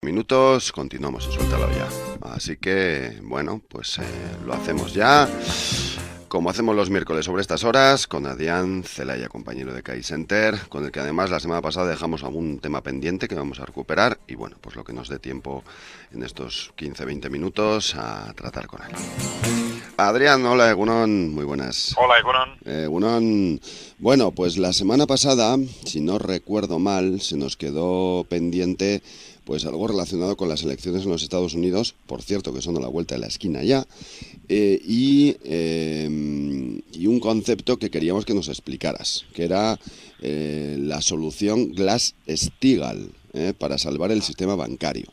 Minutos, continuamos en Suéltalo Ya. Así que, bueno, pues lo hacemos ya. Como hacemos los miércoles sobre estas horas, con Adrián Celaya, compañero de CAI Center, con el que además la semana pasada dejamos algún tema pendiente que vamos a recuperar y bueno, pues lo que nos dé tiempo en estos 15-20 minutos a tratar con él. Adrián, hola Egunon, muy buenas. Hola Egunon. Egunon, bueno, pues la semana pasada, si no recuerdo mal, se nos quedó pendiente pues algo relacionado con las elecciones en los Estados Unidos, por cierto que son a la vuelta de la esquina ya, y un concepto que queríamos que nos explicaras, que era la solución Glass-Steagall para salvar el sistema bancario.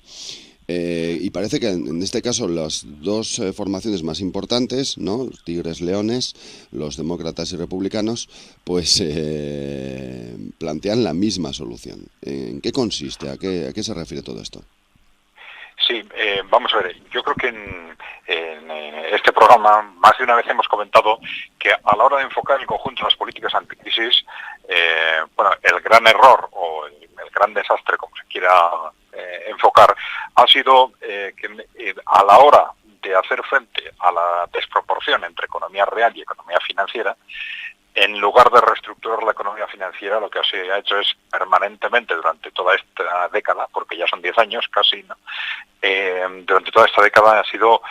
Y parece que en este caso las dos formaciones más importantes, ¿no? Los Tigres Leones, los demócratas y republicanos, pues plantean la misma solución. ¿En qué consiste? ¿A qué se refiere todo esto? Sí, vamos a ver, yo creo que en este programa más de una vez hemos comentado que a la hora de enfocar el conjunto de las políticas anticrisis, bueno, el gran error o el gran desastre, como se quiera enfocar, ha sido que a la hora de hacer frente a la desproporción entre economía real y economía financiera, en lugar de reestructurar la economía financiera, lo que se ha hecho es permanentemente durante toda esta década, porque ya son 10 años casi, ¿no? Durante toda esta década ha sido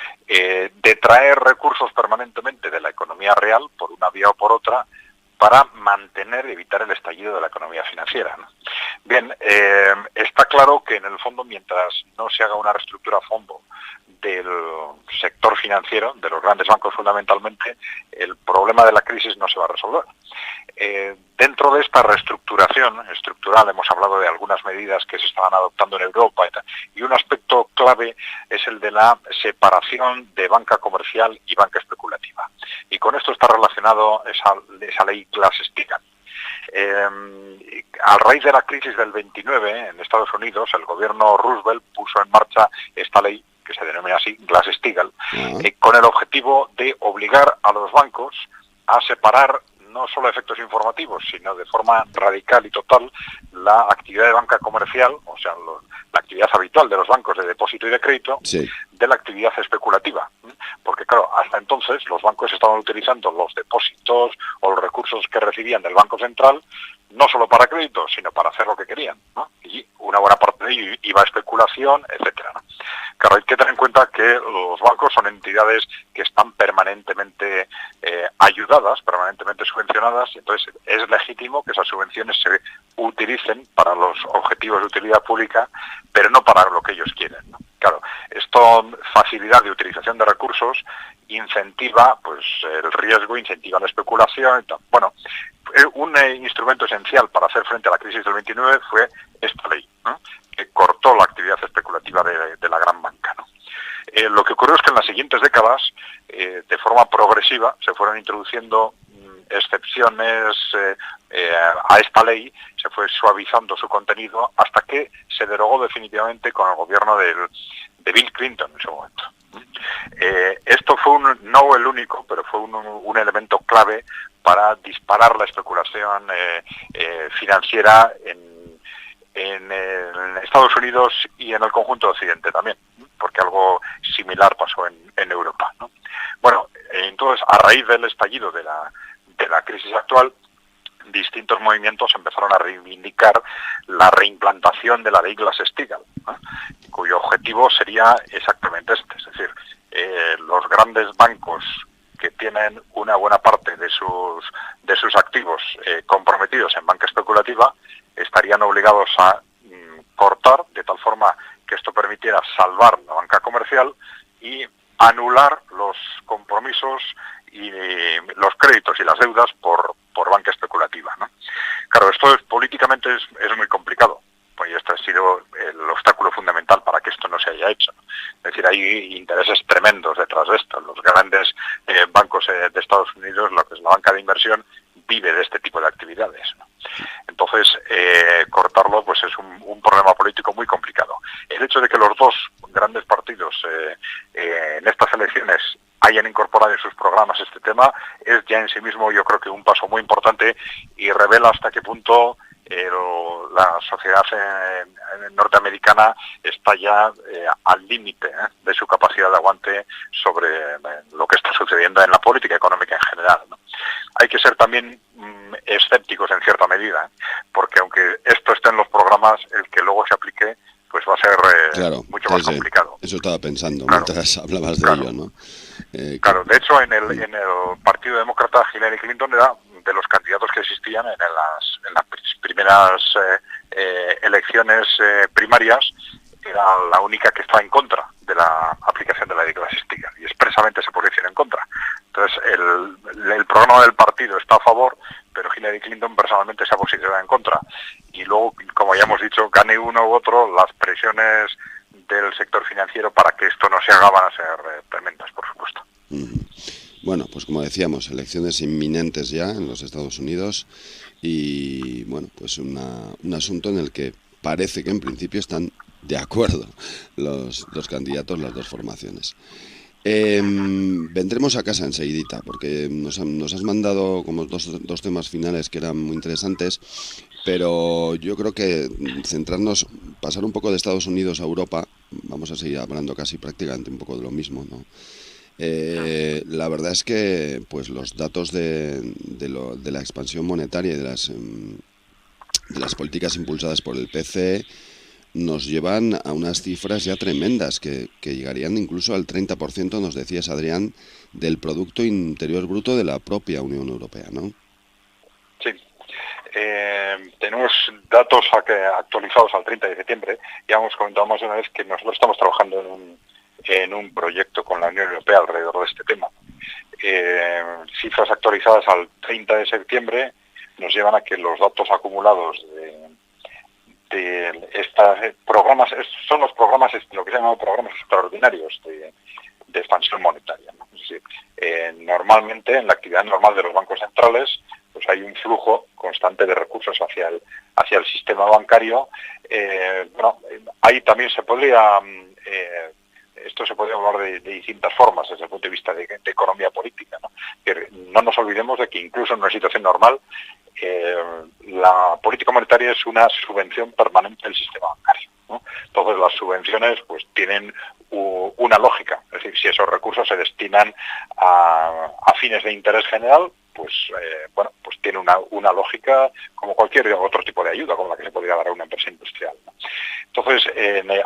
detraer recursos permanentemente de la economía real, por una vía o por otra, para mantener y evitar el estallido de la economía financiera, ¿no? Bien, está claro que en el fondo, mientras no se haga una reestructura a fondo del sector financiero, de los grandes bancos fundamentalmente, el problema de la crisis no se va a resolver. Dentro de esta reestructuración estructural hemos hablado de algunas medidas que se estaban adoptando en Europa y un aspecto clave es el de la separación de banca comercial y banca especulativa. Y con esto está relacionado esa ley Glass-Steagall. A raíz de la crisis del 29 en Estados Unidos, el gobierno Roosevelt puso en marcha esta ley que se denomina así, Glass-Steagall, con el objetivo de obligar a los bancos a separar no solo efectos informativos, sino de forma radical y total la actividad de banca comercial, o sea, la actividad habitual de los bancos de depósito y de crédito, sí, de la actividad especulativa. Porque claro, hasta entonces los bancos estaban utilizando los depósitos o los recursos que recibían del Banco Central no solo para crédito, sino para hacer lo que querían, ¿no? Y una buena parte de ello iba a especulación, etcétera, ¿no? Claro, hay que tener en cuenta que los bancos son entidades que están permanentemente ayudadas, permanentemente subvencionadas, y entonces es legítimo que esas subvenciones se utilicen para los objetivos de utilidad pública, pero no para lo que ellos quieren, ¿no? Claro, esta facilidad de utilización de recursos incentiva pues el riesgo, incentiva la especulación y tal. Bueno, un instrumento esencial para hacer frente a la crisis del 29 fue esta ley, ¿no? Que cortó la actividad especulativa de la gran banca, ¿no? Lo que ocurrió es que en las siguientes décadas, de forma progresiva, se fueron introduciendo excepciones a esta ley, se fue suavizando su contenido hasta que se derogó definitivamente con el gobierno de Bill Clinton en su momento. Esto fue no el único, pero fue un elemento clave para disparar la especulación financiera en Estados Unidos y en el conjunto occidente también, porque algo similar pasó en Europa, ¿no? Bueno, entonces, a raíz del estallido de la crisis actual, distintos movimientos empezaron a reivindicar la reimplantación de la ley Glass-Steagall, ¿no? Cuyo objetivo sería exactamente este, es decir, los grandes bancos que tienen una buena parte de sus activos comprometidos en banca especulativa estarían obligados a cortar de tal forma que esto permitiera salvar la banca comercial y anular los compromisos y los créditos y las deudas por banca especulativa, ¿no? Claro, esto políticamente es muy complicado, pues este ha sido el obstáculo fundamental para que esto no se haya hecho, ¿no? Es decir, hay intereses tremendos detrás de esto. Los grandes bancos de Estados Unidos, lo que es la banca de inversión, vive de este tipo de actividades, ¿no? Entonces, cortarlo pues es un problema político muy complicado. El hecho de que los dos grandes partidos en estas elecciones hayan incorporado en sus programas este tema es ya en sí mismo, yo creo que un paso muy importante y revela hasta qué punto la sociedad norteamericana está ya al límite de su capacidad de aguante sobre lo que está sucediendo en la política económica en general, ¿no? Hay que ser también escépticos en cierta medida, porque aunque esto esté en los programas, el que luego se aplique pues va a ser mucho más complicado. Eso estaba pensando mientras hablabas de ello, ¿no? Claro, de hecho en el Partido Demócrata Hillary Clinton era de los candidatos que existían en las primeras elecciones primarias, era la única que estaba en contra de la aplicación de la ley Glass-Steagall y expresamente se posicionó en contra. Entonces el programa del partido está a favor, pero Hillary Clinton personalmente se ha posicionado en contra. Y luego, como ya hemos dicho, gane uno u otro, las presiones del sector financiero para que esto no se haga van a ser tremendas, por supuesto. Bueno, pues como decíamos, elecciones inminentes ya en los Estados Unidos y, bueno, pues un asunto en el que parece que en principio están de acuerdo los candidatos, las dos formaciones. Vendremos a casa enseguidita, porque nos has mandado como dos temas finales que eran muy interesantes, pero yo creo que centrarnos, pasar un poco de Estados Unidos a Europa, vamos a seguir hablando casi prácticamente un poco de lo mismo, ¿no? La verdad es que pues los datos de la expansión monetaria y de las políticas impulsadas por el PCE nos llevan a unas cifras ya tremendas que llegarían incluso al 30%, nos decías, Adrián, del Producto Interior Bruto de la propia Unión Europea, ¿no? Sí. Tenemos datos actualizados al 30 de septiembre. Ya hemos comentado más de una vez que nosotros estamos trabajando en un proyecto con la Unión Europea alrededor de este tema. Cifras actualizadas al 30 de septiembre nos llevan a que los datos acumulados de estos programas, son los programas, lo que se llaman programas extraordinarios de expansión monetaria, ¿no? Es decir, normalmente en la actividad normal de los bancos centrales pues hay un flujo constante de recursos hacia el sistema bancario. Ahí también se podría esto se podría hablar de distintas formas desde el punto de vista de economía política, ¿no? Que no nos olvidemos de que incluso en una situación normal la política monetaria es una subvención permanente del sistema bancario, ¿no? Entonces las subvenciones pues tienen una lógica, es decir, si esos recursos se destinan a fines de interés general, pues tiene una lógica como cualquier otro tipo de ayuda, como la que se podría dar a una empresa industrial, ¿no? Entonces,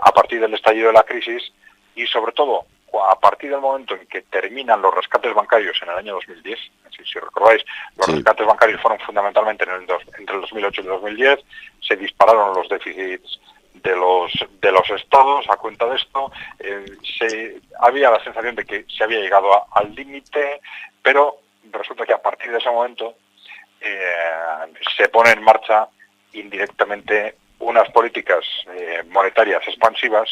a partir del estallido de la crisis y sobre todo a partir del momento en que terminan los rescates bancarios en el año 2010, si recordáis, los rescates bancarios fueron fundamentalmente entre el 2008 y el 2010, se dispararon los déficits de los estados. A cuenta de esto, había la sensación de que se había llegado al límite, pero resulta que a partir de ese momento se pone en marcha indirectamente unas políticas monetarias expansivas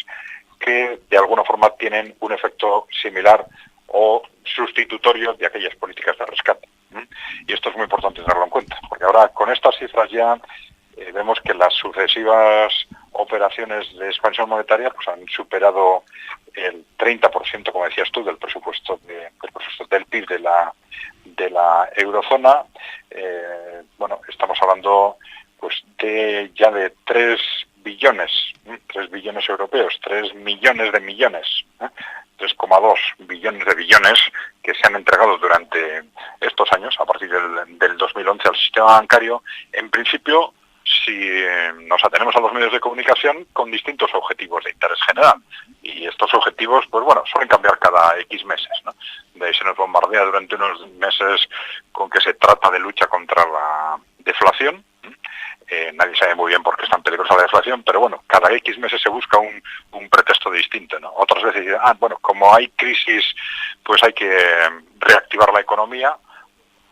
que de alguna forma tienen un efecto similar o sustitutorio de aquellas políticas de rescate. Y esto es muy importante tenerlo en cuenta, porque ahora con estas cifras ya vemos que las sucesivas operaciones de expansión monetaria pues han superado el 30%, como decías tú, del presupuesto del PIB de la eurozona. Estamos hablando pues ya de 3 billones europeos, 3 millones de millones, 3,2 billones de billones que se han entregado durante estos años, a partir del 2011 al sistema bancario, en principio, si nos atenemos a los medios de comunicación, con distintos objetivos de interés general. Y estos objetivos, suelen cambiar cada X meses, ¿no? De ahí se nos bombardea durante unos meses con que se trata de lucha contra la deflación. Nadie sabe muy bien por qué es tan peligrosa la deflación, pero cada X meses se busca un pretexto distinto, ¿no? Otras veces dicen, como hay crisis, pues hay que reactivar la economía.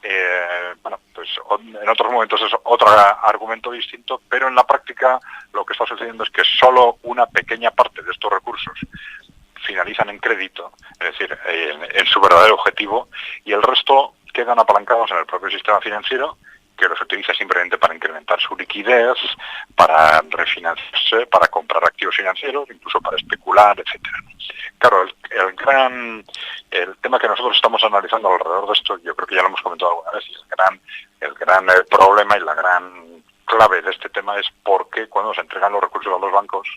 En otros momentos es otro argumento distinto, pero en la práctica lo que está sucediendo es que solo una pequeña parte de estos recursos finalizan en crédito, es decir, en su verdadero objetivo, y el resto quedan apalancados en el propio sistema financiero, que los utiliza simplemente para incrementar su liquidez, para refinanciarse, para comprar activos financieros, incluso para especular, etcétera. Claro, el tema que nosotros estamos analizando alrededor de esto, yo creo que ya lo hemos comentado alguna vez, y el gran problema y la gran clave de este tema es por qué cuando se entregan los recursos a los bancos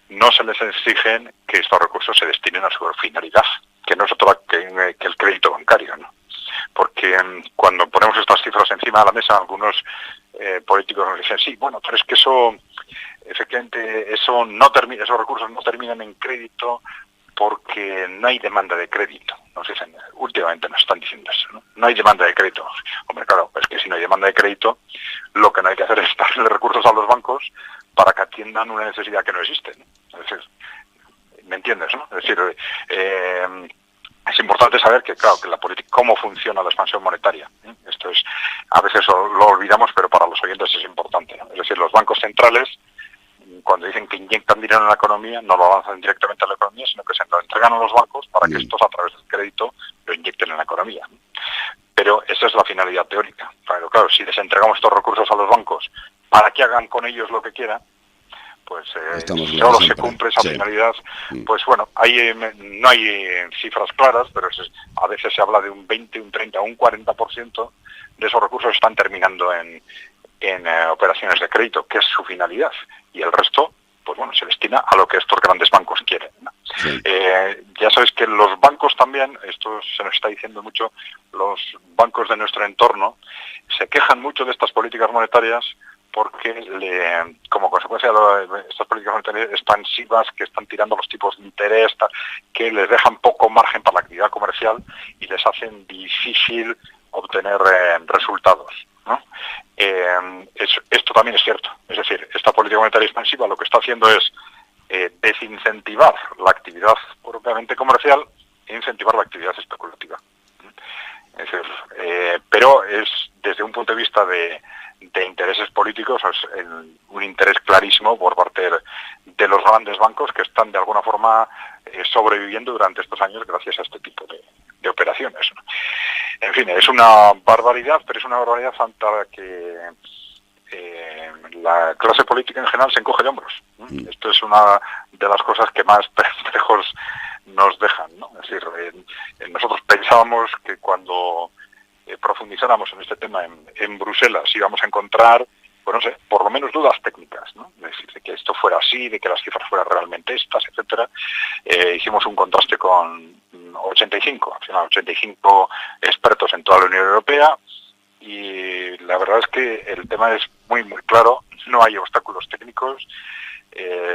no se les exigen que estos recursos se destinen a su finalidad, que no es otra que el crédito bancario, ¿no? Porque cuando ponemos estas cifras encima de la mesa, algunos políticos nos dicen, sí, bueno, pero es que eso, efectivamente, esos recursos no terminan en crédito porque no hay demanda de crédito. Nos dicen, últimamente nos están diciendo eso, ¿no? No hay demanda de crédito. Hombre, claro, es que si no hay demanda de crédito, lo que no hay que hacer es darle recursos a los bancos para que atiendan una necesidad que no existe, ¿no? Es decir, ¿me entiendes, no? Es decir, es importante saber que, claro, que la política, cómo funciona la expansión monetaria. Esto es, a veces lo olvidamos, pero para los oyentes es importante, ¿no? Es decir, los bancos centrales, cuando dicen que inyectan dinero en la economía, no lo lanzan directamente a la economía, sino que se lo entregan a los bancos para que estos, a través del crédito, lo inyecten en la economía. Pero esa es la finalidad teórica. Pero claro, si les entregamos estos recursos a los bancos para que hagan con ellos lo que quieran, pues solo se cumple esa finalidad. Pues bueno, no hay cifras claras, pero a veces se habla de un 20, un 30, un 40% de esos recursos están terminando en operaciones de crédito, que es su finalidad, y el resto, pues bueno, se destina a lo que estos grandes bancos quieren, ¿no? Sí. Ya sabes que los bancos también, esto se nos está diciendo mucho, los bancos de nuestro entorno se quejan mucho de estas políticas monetarias porque como consecuencia de estas políticas monetarias expansivas que están tirando los tipos de interés, que les dejan poco margen para la actividad comercial y les hacen difícil obtener resultados, ¿no? Esto también es cierto. Es decir, esta política monetaria expansiva lo que está haciendo es desincentivar la actividad propiamente comercial e incentivar la actividad especulativa. Es decir, pero es desde un punto de vista de intereses políticos, es un interés clarísimo por parte de los grandes bancos que están de alguna forma sobreviviendo durante estos años gracias a este tipo de operaciones, ¿no? En fin, es una barbaridad, pero es una barbaridad ante la que la clase política en general se encoge de hombros. Esto es una de las cosas que más perplejos nos dejan, ¿no? Es decir, nosotros pensábamos que cuando profundizáramos en este tema en Bruselas íbamos a encontrar, pues no sé, por lo menos dudas técnicas, ¿no? Es decir, de que esto fuera así, de que las cifras fueran realmente estas, etcétera. Hicimos un contraste con 85 expertos en toda la Unión Europea, y la verdad es que el tema es muy, muy claro, no hay obstáculos técnicos,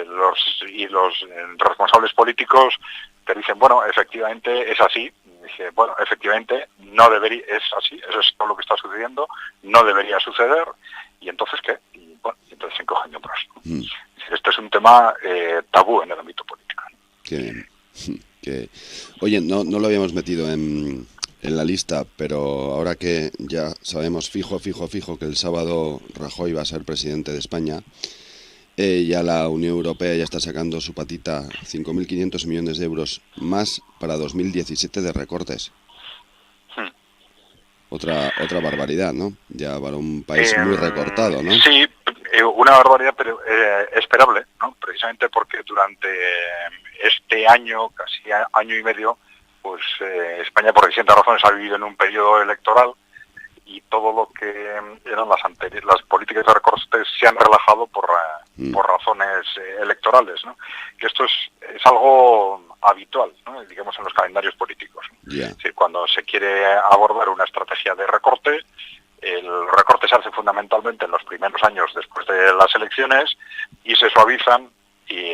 los responsables políticos te dicen, bueno, efectivamente es así. Dice, bueno, efectivamente no debería, es así, eso es todo lo que está sucediendo, no debería suceder, y entonces ¿qué? Y bueno, entonces se encogen de hombros, ¿no? Este es un tema tabú en el ámbito político, ¿no? Qué bien. Oye, no lo habíamos metido en la lista, pero ahora que ya sabemos fijo que el sábado Rajoy va a ser presidente de España, ya la Unión Europea ya está sacando su patita, 5.500 millones de euros más para 2017 de recortes. Otra barbaridad, ¿no? Ya para un país muy recortado, ¿no? Sí, una barbaridad, pero esperable, ¿no? Precisamente porque durante este año, casi año y medio, pues España por distintas razones ha vivido en un periodo electoral, y todo lo que eran las políticas de recortes se han relajado por razones electorales, ¿no? Que esto es algo habitual, ¿no? Digamos, en los calendarios políticos, ¿no? Yeah. Es decir, cuando se quiere abordar una estrategia de recorte, el recorte se hace fundamentalmente en los primeros años después de las elecciones y se suavizan y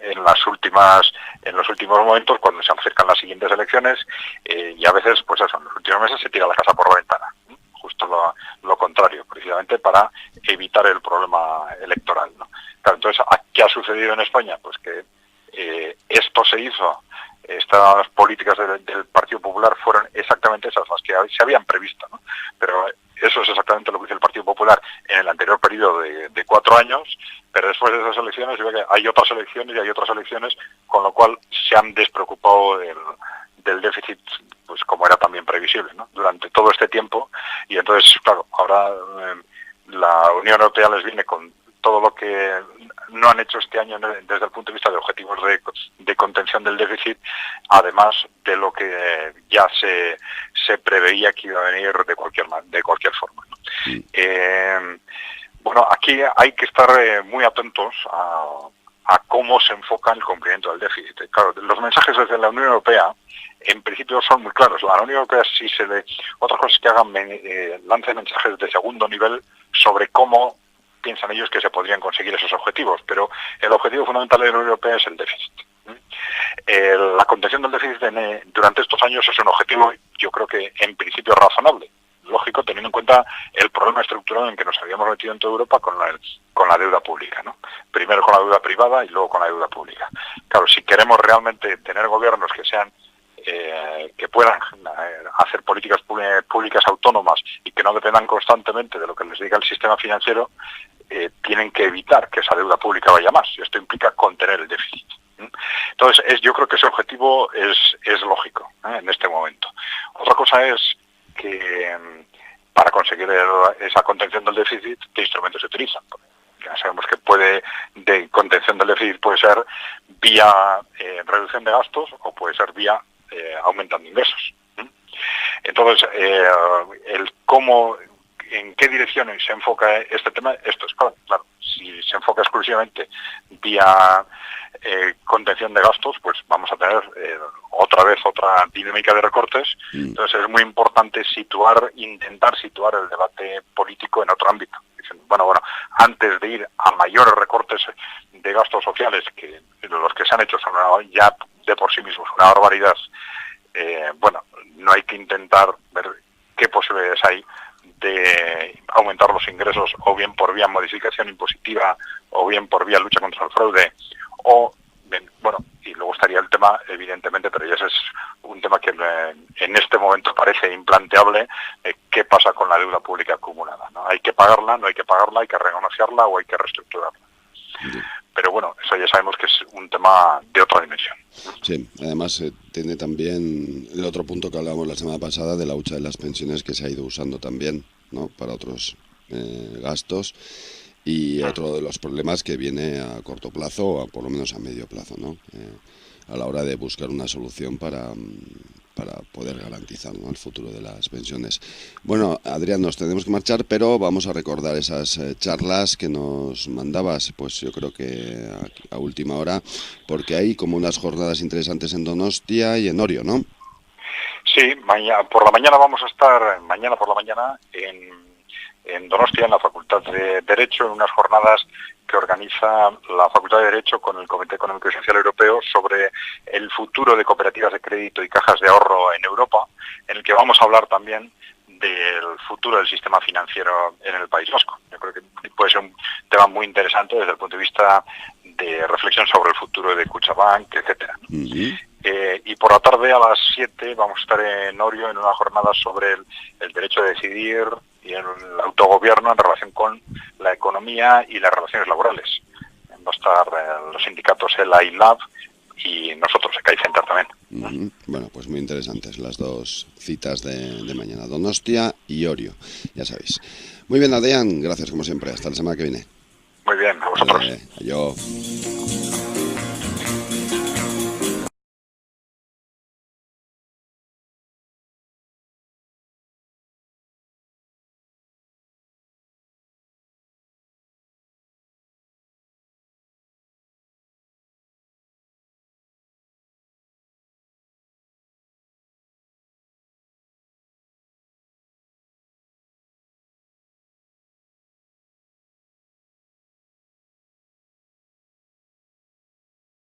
en los últimos momentos, cuando se acercan las siguientes elecciones, y a veces, pues eso, en los últimos meses se tira la casa por la ventana. Justo lo contrario, precisamente para evitar el problema electoral, ¿no? Claro, entonces, ¿qué ha sucedido en España? Pues que esto se hizo, estas políticas del Partido Popular fueron exactamente esas las que se habían previsto, ¿no? Pero eso es exactamente lo que hizo el Partido Popular en el anterior periodo de 4 años, pero después de esas elecciones hay otras elecciones, con lo cual se han despreocupado del déficit, pues como era también previsible, ¿no? Durante todo este tiempo, y entonces, claro, ahora la Unión Europea les viene con todo lo que no han hecho este año desde el punto de vista de objetivos de contención del déficit, además de lo que ya se preveía que iba a venir de cualquier forma, ¿no? Bueno, aquí hay que estar muy atentos a cómo se enfoca el cumplimiento del déficit. Claro, los mensajes desde la Unión Europea en principio son muy claros. La Unión Europea sí se le... Otra cosa es que lancen mensajes de segundo nivel sobre cómo piensan ellos que se podrían conseguir esos objetivos, pero el objetivo fundamental de la Unión Europea es el déficit. La contención del déficit durante estos años es un objetivo, yo creo que en principio razonable, lógico, teniendo en cuenta el problema estructural en que nos habíamos metido en toda Europa con la deuda pública, ¿no? Primero con la deuda privada y luego con la deuda pública. Claro, si queremos realmente tener gobiernos que sean que puedan hacer políticas públicas autónomas y que no dependan constantemente de lo que les diga el sistema financiero, tienen que evitar que esa deuda pública vaya más. Y esto implica contener el déficit. Entonces, yo creo que ese objetivo es lógico en este momento. Otra cosa es que para conseguir esa contención del déficit, ¿qué instrumentos se utilizan? Ya sabemos que de contención del déficit puede ser vía reducción de gastos o puede ser vía aumentando ingresos. Entonces, en qué dirección se enfoca este tema, esto es claro. Si se enfoca exclusivamente vía contención de gastos, pues vamos a tener otra vez otra dinámica de recortes. Entonces es muy importante intentar situar el debate político en otro ámbito. Dicen, bueno, antes de ir a mayores recortes de gastos sociales, que los que se han hecho son ya de por sí mismos una barbaridad, no hay que intentar ver qué posibilidades hay de aumentar los ingresos, o bien por vía modificación impositiva, o bien por vía lucha contra el fraude, y luego estaría el tema, evidentemente, pero ya ese es un tema que en este momento parece implanteable, qué pasa con la deuda pública acumulada, ¿no? Hay que pagarla, no hay que pagarla, hay que renegociarla o hay que reestructurarla. Pero bueno, eso ya sabemos que es un tema de otra dimensión. Sí, además tiene también el otro punto que hablábamos la semana pasada de la hucha de las pensiones, que se ha ido usando también, ¿no?, para otros gastos, y otro de los problemas que viene a corto plazo, o por lo menos a medio plazo, ¿no?, a la hora de buscar una solución para poder garantizar, ¿no?, el futuro de las pensiones. Bueno, Adrián, nos tenemos que marchar, pero vamos a recordar esas charlas que nos mandabas, pues yo creo que a última hora, porque hay como unas jornadas interesantes en Donostia y en Orio, ¿no? Sí, mañana por la mañana vamos a estar en Donostia, en la Facultad de Derecho, en unas jornadas que organiza la Facultad de Derecho con el Comité Económico y Social Europeo sobre el futuro de cooperativas de crédito y cajas de ahorro en Europa, en el que vamos a hablar también del futuro del sistema financiero en el País Vasco. Yo creo que puede ser un tema muy interesante desde el punto de vista de reflexión sobre el futuro de Kutxabank, etcétera. Y por la tarde a las 7 vamos a estar en Orio en una jornada sobre el derecho a decidir y el autogobierno en relación con la economía y las relaciones laborales. Va a estar los sindicatos ELA y LAB y nosotros, ECAI Center también. Bueno, pues muy interesantes las dos citas de mañana, Donostia y Orio, ya sabéis. Muy bien, Adrián, gracias como siempre, hasta la semana que viene. Muy bien, a vosotros. Adiós.